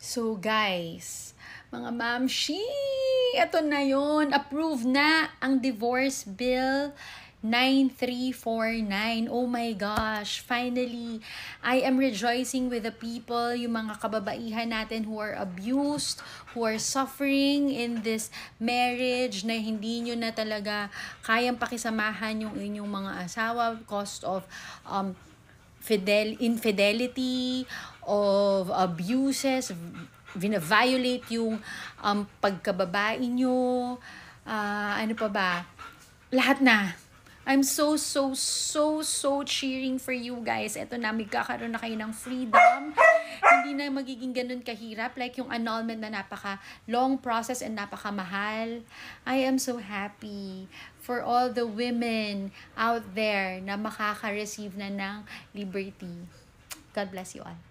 So guys, mga mamshi, ito na yon, approve na ang divorce bill 9349. Oh my gosh, finally, I am rejoicing with the people, yung mga kababaihan natin who are abused, who are suffering in this marriage na hindi nyo na talaga kayang pakisamahan yung inyong mga asawa, cost of infidelity, of abuses, violate yung pagkababae nyo, ano pa ba, lahat na. I'm so cheering for you guys. Eto na, magkakaroon na kayo ng freedom. Hindi na magiging ganun kahirap. Like yung annulment na napaka long process and napaka mahal. I am so happy for all the women out there na makaka-receive na ng liberty. God bless you all.